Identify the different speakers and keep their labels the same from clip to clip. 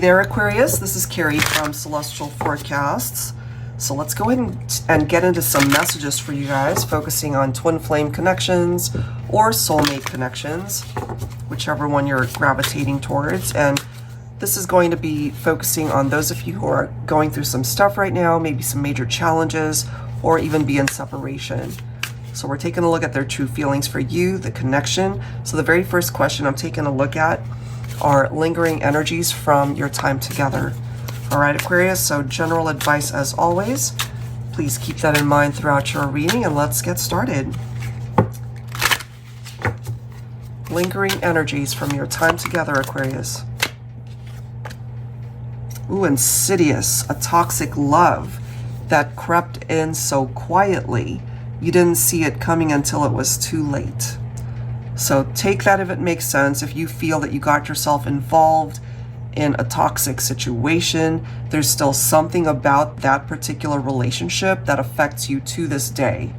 Speaker 1: there, Aquarius. This is Carrie from Celestial Forecasts. So let's go ahead and get into some messages for you guys, focusing on twin flame connections or soulmate connections, whichever one you're gravitating towards. And this is going to be focusing on those of you who are going through some stuff right now, maybe some major challenges, or even be in separation. So we're taking a look at their true feelings for you, the connection. So the very first question I'm taking a look at are lingering energies from your time together. All right, Aquarius, so general advice as always. Please keep that in mind throughout your reading, and let's get started. Lingering energies from your time together, Aquarius. Ooh, insidious, a toxic love that crept in so quietly. You didn't see it coming until it was too late. So take that if it makes sense. If you feel that you got yourself involved in a toxic situation, there's still something about that particular relationship that affects you to this day.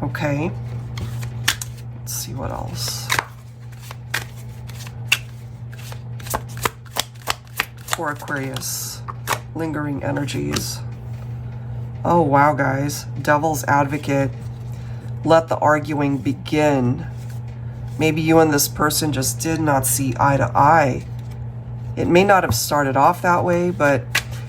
Speaker 1: Okay? Let's see what else. For Aquarius, lingering energies. Oh, wow, guys. Devil's advocate. Let the arguing begin. Maybe you and this person just did not see eye to eye. It may not have started off that way, but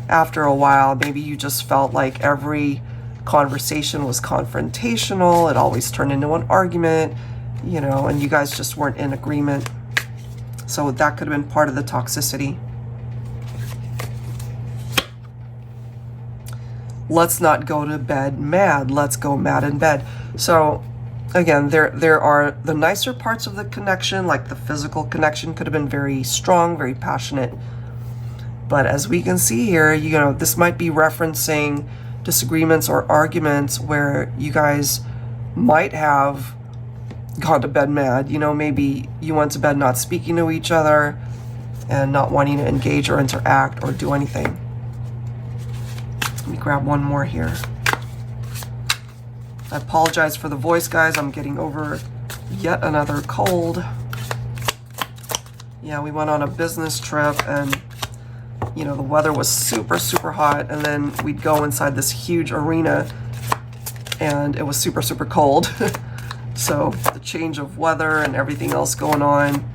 Speaker 1: after a while, maybe you just felt like every conversation was confrontational. It always turned into an argument, you know, and you guys just weren't in agreement. So that could have been part of the toxicity. Let's not go to bed mad. Let's go mad in bed. So again, there are the nicer parts of the connection, like the physical connection could have been very strong, very passionate. But as we can see here, you know, this might be referencing disagreements or arguments where you guys might have gone to bed mad. You know, maybe you went to bed not speaking to each other and not wanting to engage or interact or do anything. Let me grab one more here. I apologize for the voice, guys. I'm getting over yet another cold. Yeah, we went on a business trip and, you know, the weather was super, super hot. And then we'd go inside this huge arena and it was super, super cold. So the change of weather and everything else going on,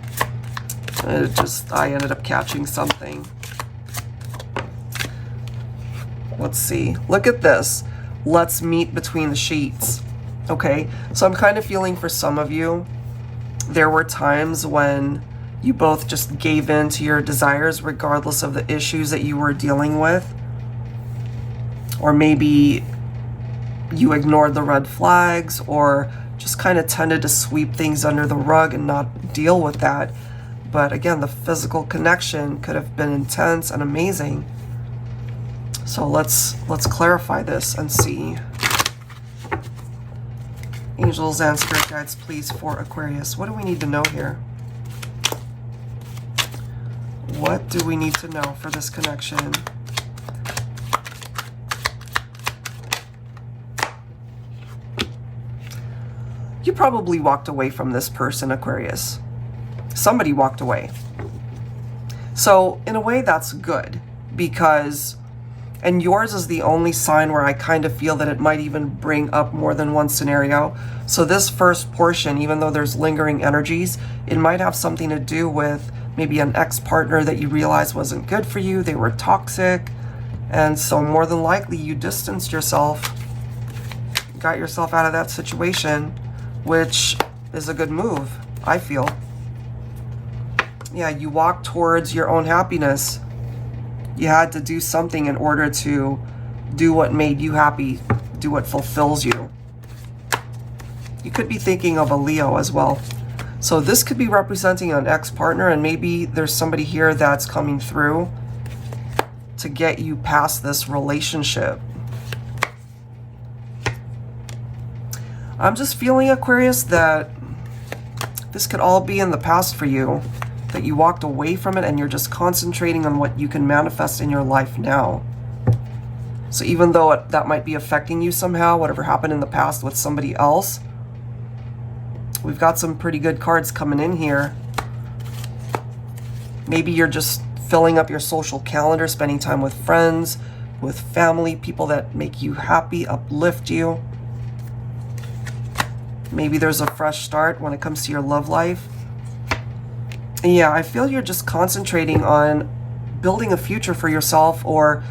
Speaker 1: I ended up catching something. Let's see. Look at this. Let's meet between the sheets. Okay, so I'm kind of feeling for some of you, there were times when you both just gave in to your desires regardless of the issues that you were dealing with. Or maybe you ignored the red flags or just kind of tended to sweep things under the rug and not deal with that. But again, the physical connection could have been intense and amazing. So let's clarify this and see. Angels and spirit guides, please, for Aquarius. What do we need to know here? What do we need to know for this connection? You probably walked away from this person, Aquarius. Somebody walked away. So in a way, that's good, because and yours is the only sign where I kind of feel that it might even bring up more than one scenario. So this first portion, even though there's lingering energies, it might have something to do with maybe an ex-partner that you realized wasn't good for you. They were toxic. And so more than likely you distanced yourself, got yourself out of that situation, which is a good move, I feel. Yeah, you walk towards your own happiness. You had to do something in order to do what made you happy, do what fulfills you. You could be thinking of a Leo as well. So this could be representing an ex-partner, and maybe there's somebody here that's coming through to get you past this relationship. I'm just feeling, Aquarius, that this could all be in the past for you. That you walked away from it and you're just concentrating on what you can manifest in your life now. So even though that might be affecting you somehow, whatever happened in the past with somebody else, we've got some pretty good cards coming in here. Maybe you're just filling up your social calendar, spending time with friends, with family, people that make you happy, uplift you. Maybe there's a fresh start when it comes to your love life. Yeah, I feel you're just concentrating on building a future for yourself, or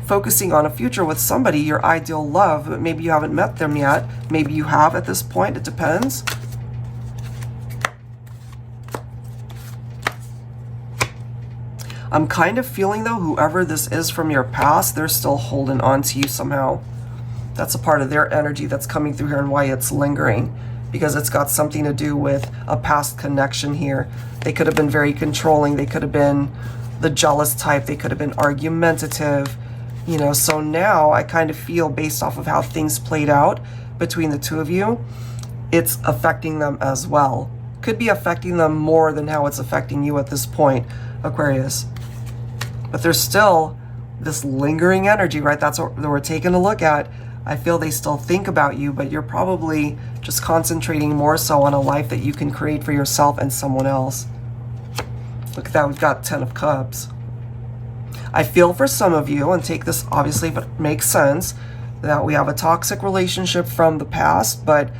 Speaker 1: focusing on a future with somebody, your ideal love, but maybe you haven't met them yet. Maybe you have at this point. It depends. I'm kind of feeling, though, whoever this is from your past, they're still holding on to you somehow. That's a part of their energy that's coming through here, and why it's lingering, because it's got something to do with a past connection here. They could have been very controlling. They could have been the jealous type. They could have been argumentative. You know, so now I kind of feel, based off of how things played out between the two of you, it's affecting them as well. Could be affecting them more than how it's affecting you at this point, Aquarius. But there's still this lingering energy, right? That's what we're taking a look at. I feel they still think about you, but you're probably just concentrating more so on a life that you can create for yourself and someone else. Look at that, we've got 10 of Cups. I feel for some of you, and take this obviously if it makes sense, that we have a toxic relationship from the past, but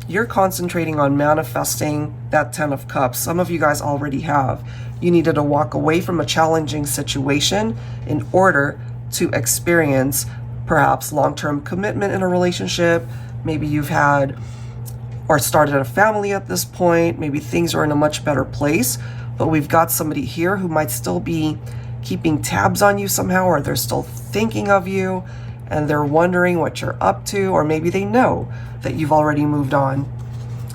Speaker 1: you're concentrating on manifesting that 10 of Cups. Some of you guys already have. You needed to walk away from a challenging situation in order to experience perhaps long-term commitment in a relationship. Maybe you've had or started a family at this point. Maybe things are in a much better place, but we've got somebody here who might still be keeping tabs on you somehow, or they're still thinking of you and they're wondering what you're up to, or maybe they know that you've already moved on.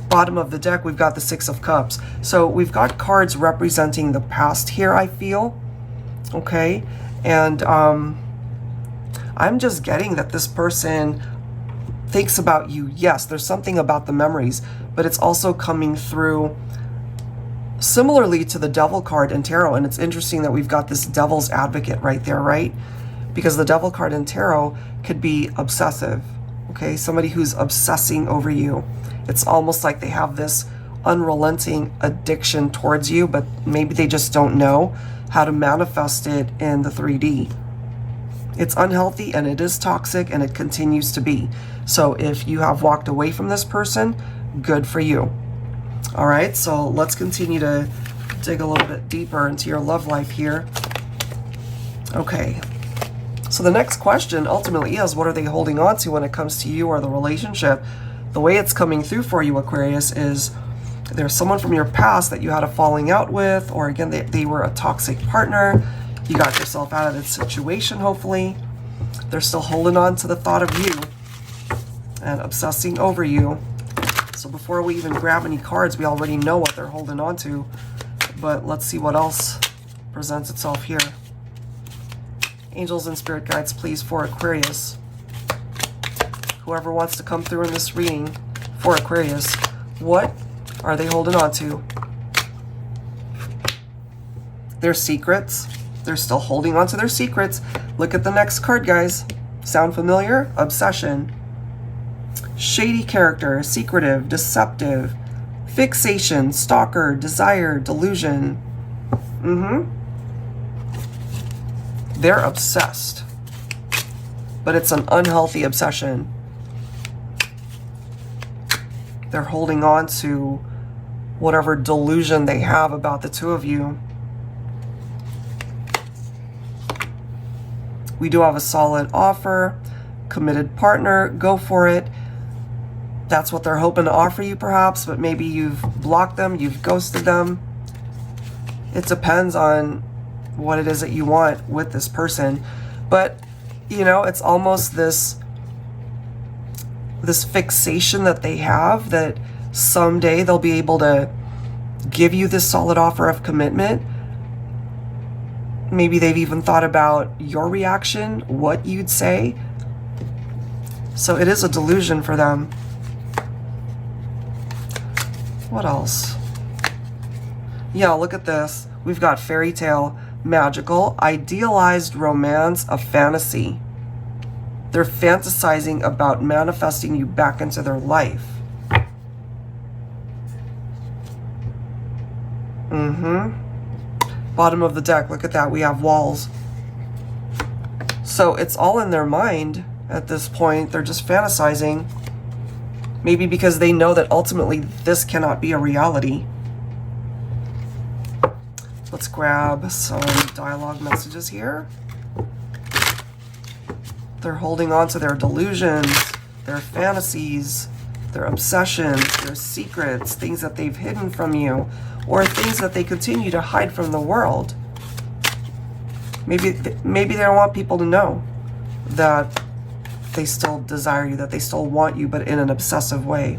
Speaker 1: Bottom of the deck, we've got the 6 of Cups. So we've got cards representing the past here, I feel. Okay. And I'm just getting that this person thinks about you. Yes, there's something about the memories, but it's also coming through similarly to the Devil card in Tarot. And it's interesting that we've got this Devil's Advocate right there, right? Because the Devil card in Tarot could be obsessive. Okay, somebody who's obsessing over you. It's almost like they have this unrelenting addiction towards you, but maybe they just don't know how to manifest it in the 3D. It's unhealthy, and it is toxic, and it continues to be. So if you have walked away from this person, good for you. All right, so let's continue to dig a little bit deeper into your love life here. Okay, so the next question ultimately is, what are they holding on to when it comes to you or the relationship? The way it's coming through for you, Aquarius, is there's someone from your past that you had a falling out with, or again, they were a toxic partner. You got yourself out of this situation, hopefully. They're still holding on to the thought of you and obsessing over you. So before we even grab any cards, we already know what they're holding on to. But let's see what else presents itself here. Angels and spirit guides, please, for Aquarius. Whoever wants to come through in this reading for Aquarius, what are they holding on to? Their secrets. They're still holding on to their secrets. Look at the next card, guys. Sound familiar? Obsession. Shady character, secretive, deceptive, fixation, stalker, desire, delusion. They're obsessed, but it's an unhealthy obsession. They're holding on to whatever delusion they have about the two of you. We do have a solid offer, committed partner, go for it. That's what they're hoping to offer you, perhaps, but maybe you've blocked them, you've ghosted them. It depends on what it is that you want with this person. But, you know, it's almost this fixation that they have that someday they'll be able to give you this solid offer of commitment. Maybe they've even thought about your reaction, what you'd say. So it is a delusion for them. What else? Yeah, look at this. We've got fairy tale, magical, idealized romance, a fantasy. They're fantasizing about manifesting you back into their life. Bottom of the deck, look at that, we have walls. So it's all in their mind at this point. They're just fantasizing. Maybe because they know that ultimately this cannot be a reality. Let's grab some dialogue messages here. They're holding on to their delusions, their fantasies, their obsessions, their secrets, things that they've hidden from you, or things that they continue to hide from the world. Maybe they don't want people to know that they still desire you, that they still want you, but in an obsessive way.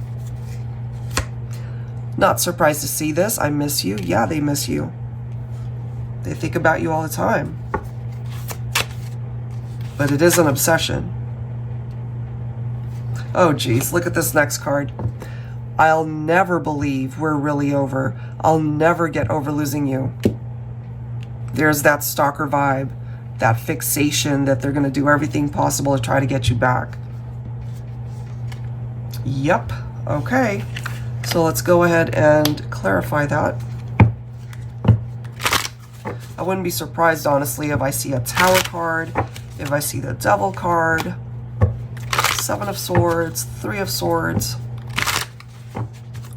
Speaker 1: Not surprised to see this. I miss you. Yeah, they miss you. They think about you all the time. But it is an obsession. Oh, geez. Look at this next card. I'll never believe we're really over. I'll never get over losing you. There's that stalker vibe, that fixation that they're going to do everything possible to try to get you back. Yep. Okay. So let's go ahead and clarify that. I wouldn't be surprised, honestly, if I see a Tower card, if I see the Devil card, Seven of Swords, Three of Swords,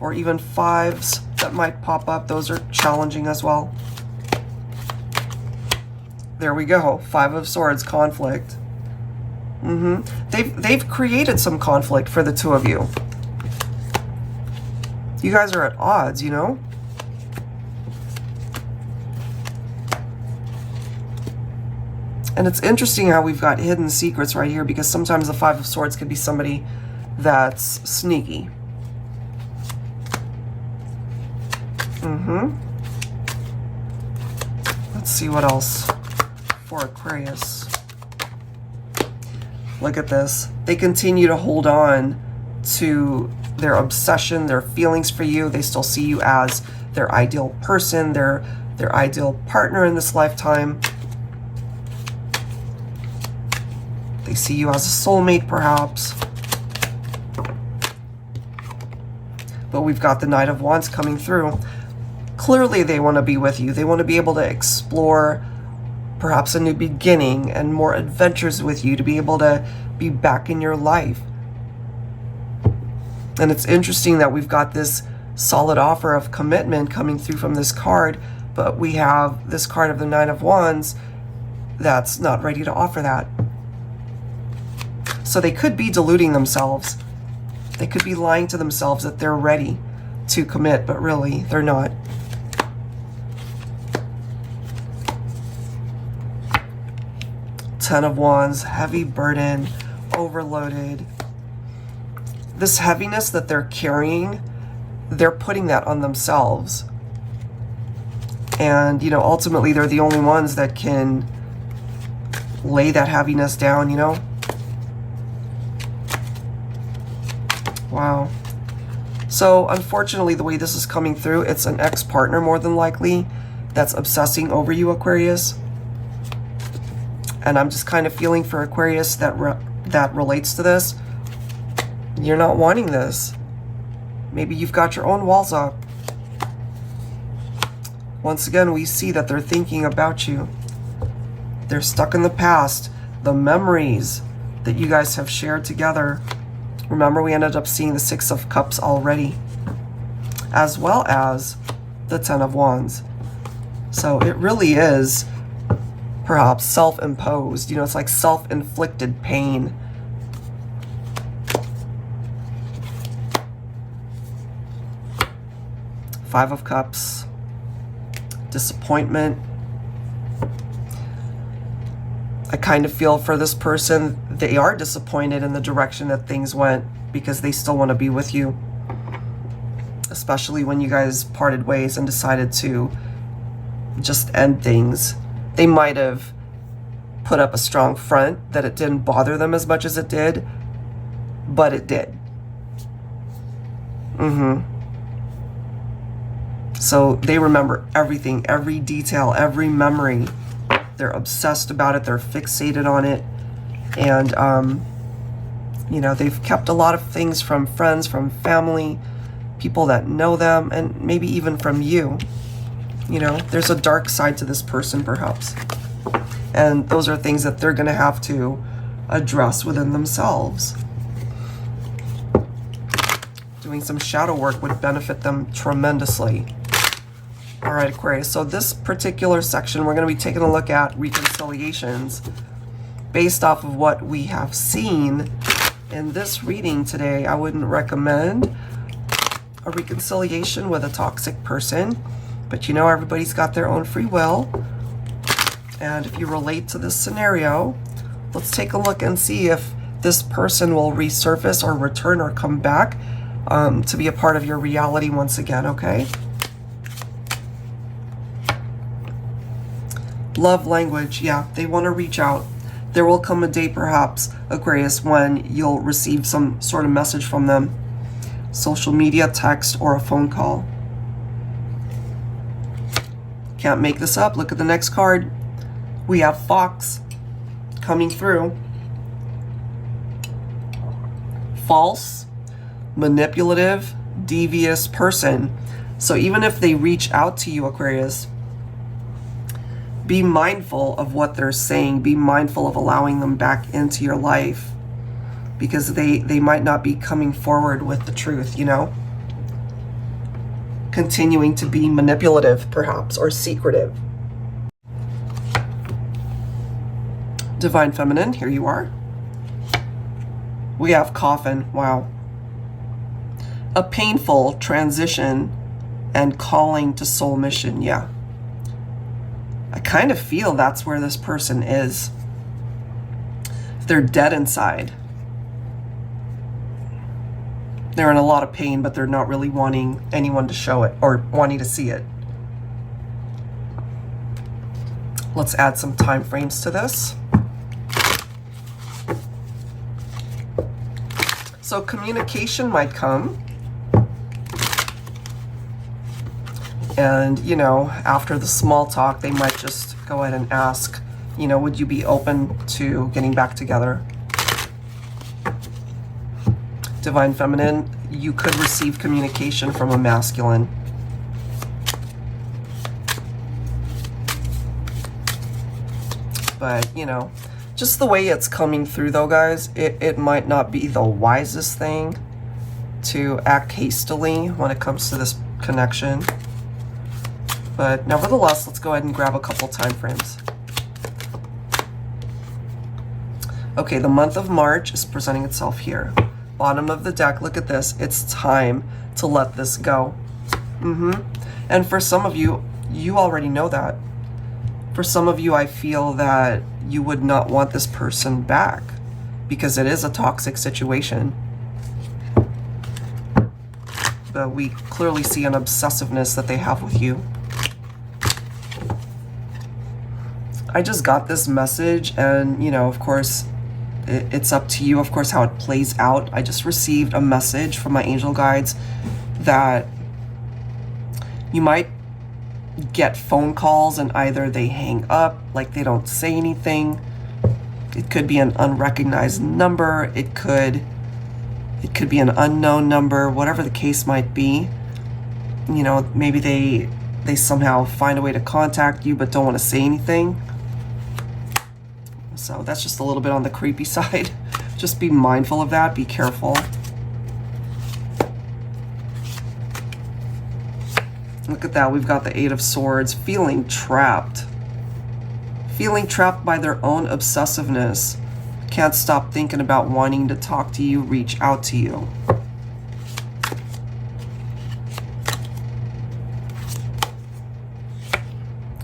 Speaker 1: or even fives that might pop up. Those are challenging as well. There we go. Five of Swords, conflict. They've created some conflict for the two of you. You guys are at odds, you know? And it's interesting how we've got hidden secrets right here, because sometimes the Five of Swords could be somebody that's sneaky. Let's see what else for Aquarius. Look at this. They continue to hold on to their obsession, their feelings for you. They still see you as their ideal person, their ideal partner in this lifetime. They see you as a soulmate, perhaps. But we've got the Knight of Wands coming through. Clearly, they want to be with you. They want to be able to explore perhaps a new beginning and more adventures with you, to be able to be back in your life. And it's interesting that we've got this solid offer of commitment coming through from this card, but we have this card of the Nine of Wands that's not ready to offer that. So they could be deluding themselves. They could be lying to themselves that they're ready to commit, but really, they're not. Ten of Wands, heavy burden, overloaded. This heaviness that they're carrying, they're putting that on themselves. And, you know, ultimately, they're the only ones that can lay that heaviness down, you know? Wow. So, unfortunately, the way this is coming through, it's an ex-partner more than likely that's obsessing over you, Aquarius. And I'm just kind of feeling for Aquarius that relates to this. You're not wanting this. Maybe you've got your own walls up. Once again, we see that they're thinking about you. They're stuck in the past. The memories that you guys have shared together. Remember, we ended up seeing the Six of Cups already, as well as the Ten of Wands. So it really is perhaps self-imposed. You know, it's like self-inflicted pain. Five of Cups. Disappointment. I kind of feel for this person, they are disappointed in the direction that things went, because they still want to be with you. Especially when you guys parted ways and decided to just end things. They might have put up a strong front that it didn't bother them as much as it did, but it did. So they remember everything, every detail, every memory. They're obsessed about it. They're fixated on it. And, you know, they've kept a lot of things from friends, from family, people that know them, and maybe even from you. You know, there's a dark side to this person, perhaps. And those are things that they're going to have to address within themselves. Doing some shadow work would benefit them tremendously. All right, Aquarius. So this particular section, we're going to be taking a look at reconciliations based off of what we have seen in this reading today. I wouldn't recommend a reconciliation with a toxic person, but you know, everybody's got their own free will. And if you relate to this scenario, let's take a look and see if this person will resurface or return or come back to be a part of your reality once again, okay? Love language, yeah, they want to reach out. There will come a day, perhaps, Aquarius, when you'll receive some sort of message from them. Social media, text, or a phone call. Can't make this up. Look at the next card. We have Fox coming through. False, manipulative, devious person. So even if they reach out to you, Aquarius, be mindful of what they're saying. Be mindful of allowing them back into your life, because they might not be coming forward with the truth, you know? Continuing to be manipulative, perhaps, or secretive. Divine Feminine, here you are. We have Coffin, wow. A painful transition and calling to soul mission, yeah. I kind of feel that's where this person is. They're dead inside. They're in a lot of pain, but they're not really wanting anyone to show it or wanting to see it. Let's add some time frames to this. So communication might come. And, you know, after the small talk, they might just go ahead and ask, you know, would you be open to getting back together? Divine Feminine, you could receive communication from a masculine. But, you know, just the way it's coming through, though, guys, it might not be the wisest thing to act hastily when it comes to this connection. But nevertheless, let's go ahead and grab a couple time frames. Okay, the month of March is presenting itself here. Bottom of the deck, look at this. It's time to let this go. And for some of you, you already know that. For some of you, I feel that you would not want this person back because it is a toxic situation. But we clearly see an obsessiveness that they have with you. I just got this message, and, you know, of course, it's up to you, of course, how it plays out. I just received a message from my angel guides that you might get phone calls and either they hang up, like they don't say anything. It could be an unrecognized number. It could be an unknown number, whatever the case might be. You know, maybe they somehow find a way to contact you but don't want to say anything. So that's just a little bit on the creepy side. Just be mindful of that. Be careful. Look at that. We've got the Eight of Swords. Feeling trapped. Feeling trapped by their own obsessiveness. Can't stop thinking about wanting to talk to you, reach out to you.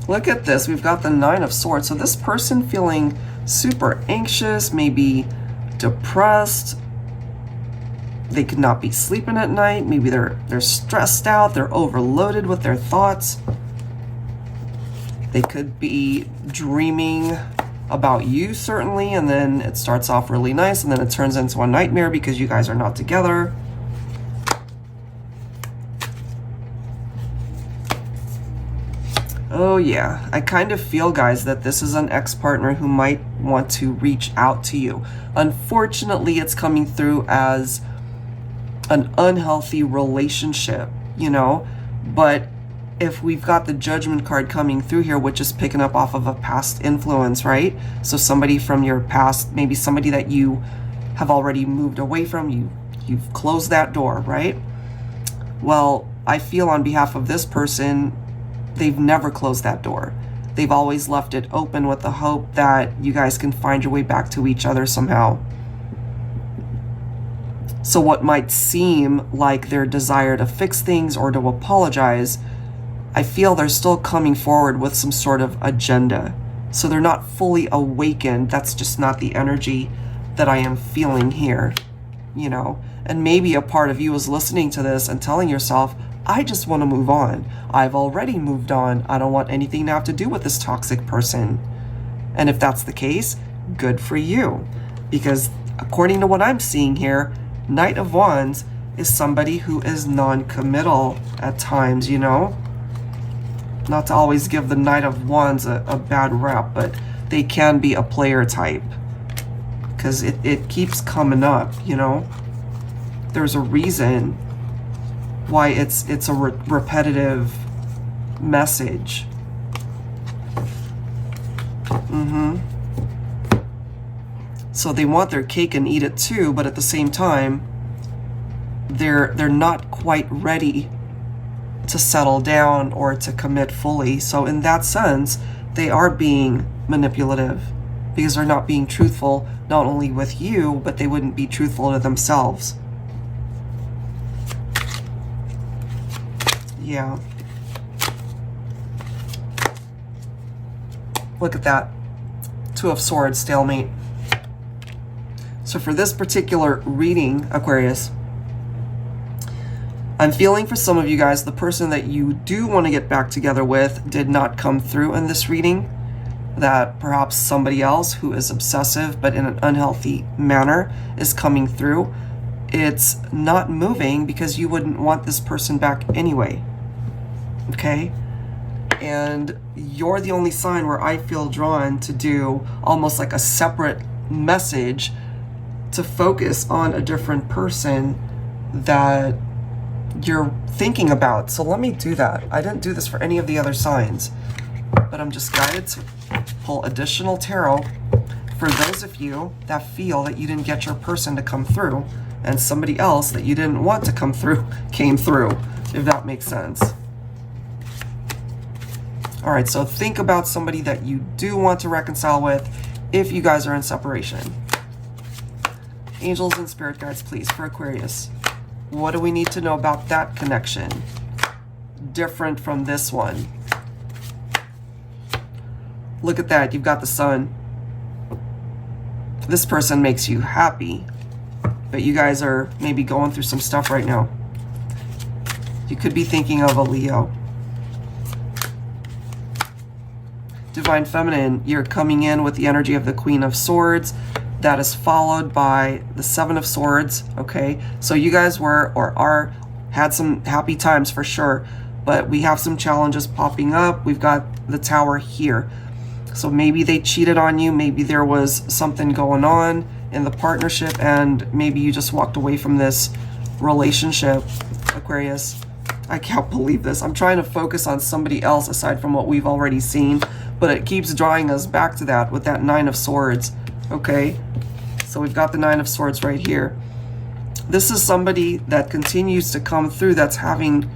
Speaker 1: Look at this. We've got the Nine of Swords. So this person feeling super anxious, maybe depressed. They could not be sleeping at night. Maybe they're stressed out. They're overloaded with their thoughts. They could be dreaming about you, certainly, and then it starts off really nice, and then it turns into a nightmare because you guys are not together. Oh yeah, I kind of feel, guys, that this is an ex-partner who might want to reach out to you. Unfortunately, it's coming through as an unhealthy relationship, you know, but if we've got the Judgment card coming through here, which is picking up off of a past influence, right? So somebody from your past, maybe somebody that you have already moved away from, you've closed that door, right? Well, I feel on behalf of this person, they've never closed that door. They've always left it open with the hope that you guys can find your way back to each other somehow. So what might seem like their desire to fix things or to apologize, I feel they're still coming forward with some sort of agenda. So they're not fully awakened. That's just not the energy that I am feeling here, you know. And maybe a part of you is listening to this and telling yourself, I just want to move on. I've already moved on. I don't want anything to have to do with this toxic person. And if that's the case, good for you. Because according to what I'm seeing here, Knight of Wands is somebody who is non-committal at times, you know. Not to always give the Knight of Wands a bad rep, but they can be a player type. Because it keeps coming up, you know. There's a reason why it's a repetitive message. So they want their cake and eat it too, but at the same time, they're not quite ready to settle down or to commit fully. So in that sense, they are being manipulative because they're not being truthful, not only with you, but they wouldn't be truthful to themselves. Yeah. Look at that. Two of Swords, stalemate. So for this particular reading, Aquarius, I'm feeling for some of you guys, the person that you do want to get back together with did not come through in this reading. That perhaps somebody else who is obsessive but in an unhealthy manner is coming through. It's not moving because you wouldn't want this person back anyway. Okay? And you're the only sign where I feel drawn to do almost like a separate message to focus on a different person that you're thinking about. So let me do that. I didn't do this for any of the other signs, but I'm just guided to pull additional tarot for those of you that feel that you didn't get your person to come through and somebody else that you didn't want to come through came through, if that makes sense. All right, so think about somebody that you do want to reconcile with if you guys are in separation. Angels and spirit guides, please, for Aquarius. What do we need to know about that connection? Different from this one. Look at that, you've got the Sun. This person makes you happy, but you guys are maybe going through some stuff right now. You could be thinking of a Leo. Divine Feminine, you're coming in with the energy of the Queen of Swords. That is followed by the Seven of Swords, okay? So you guys were or are had some happy times for sure, but we have some challenges popping up. We've got the Tower here. So maybe they cheated on you. Maybe there was something going on in the partnership and maybe you just walked away from this relationship, Aquarius. I can't believe this. I'm trying to focus on somebody else aside from what we've already seen, but it keeps drawing us back to that with that Nine of Swords. Okay, so we've got the Nine of Swords right here. This is somebody that continues to come through that's having,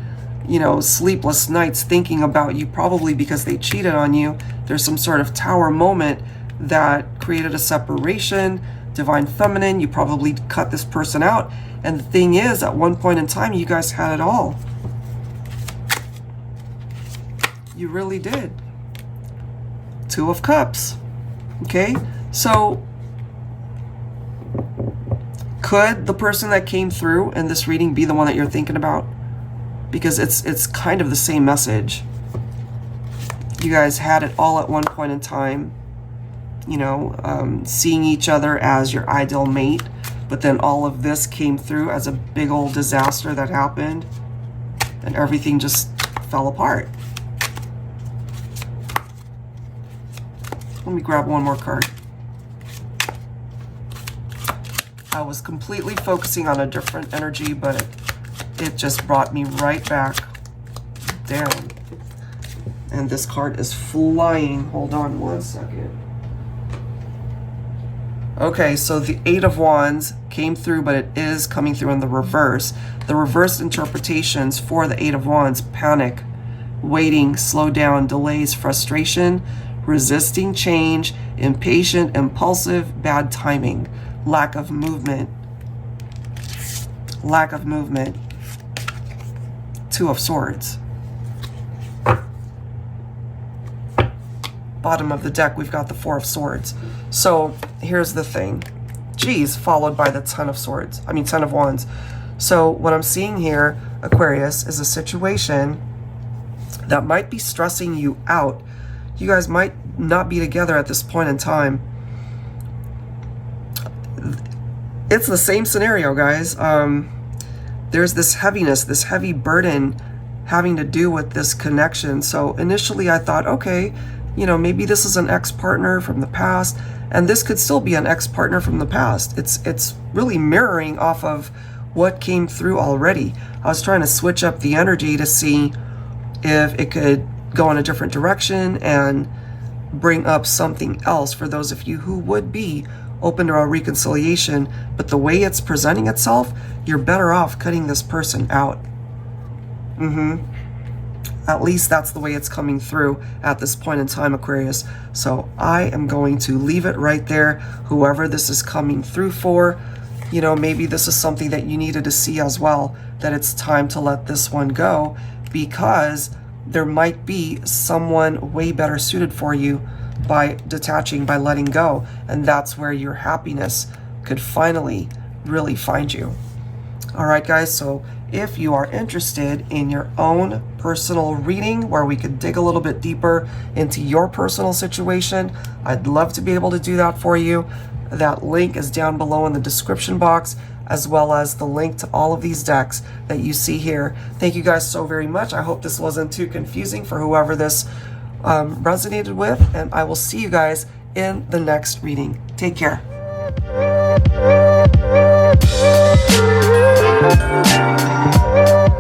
Speaker 1: you know, sleepless nights thinking about you, probably because they cheated on you. There's some sort of Tower moment that created a separation. Divine Feminine, you probably cut this person out. And the thing is, at one point in time, you guys had it all. You really did. Two of Cups. Okay? So, could the person that came through in this reading be the one that you're thinking about? Because it's kind of the same message. You guys had it all at one point in time. You know, seeing each other as your ideal mate. But then all of this came through as a big old disaster that happened. And everything just fell apart. Let me grab one more card. I was completely focusing on a different energy, but it just brought me right back down. And this card is flying. Hold on one second. Okay, so the Eight of Wands came through, but it is coming through in the reverse. The reversed interpretations for the Eight of Wands: panic, waiting, slow down, delays, frustration, resisting change, impatient, impulsive, bad timing, lack of movement. Lack of movement. Two of Swords. Bottom of the deck, we've got the Four of Swords. So here's the thing. Geez, followed by the Ten of Swords. I mean, Ten of Wands. So what I'm seeing here, Aquarius, is a situation that might be stressing you out. You guys might not be together at this point in time. It's the same scenario, guys. There's this heaviness, this heavy burden having to do with this connection. So initially I thought, okay, you know, maybe this is an ex-partner from the past, and this could still be an ex-partner from the past. It's really mirroring off of what came through already. I was trying to switch up the energy to see if it could go in a different direction and bring up something else for those of you who would be open to a reconciliation. But the way it's presenting itself, you're better off cutting this person out. At least that's the way it's coming through at this point in time, Aquarius. So I am going to leave it right there. Whoever this is coming through for, you know, maybe this is something that you needed to see as well, that it's time to let this one go, because there might be someone way better suited for you by detaching, by letting go. And that's where your happiness could finally really find you. All right, guys, so if you are interested in your own personal reading where we could dig a little bit deeper into your personal situation, I'd love to be able to do that for you. That link is down below in the description box, as well as the link to all of these decks that you see here. Thank you guys so very much. I hope this wasn't too confusing for whoever this resonated with, and I will see you guys in the next reading. Take care. Thank you.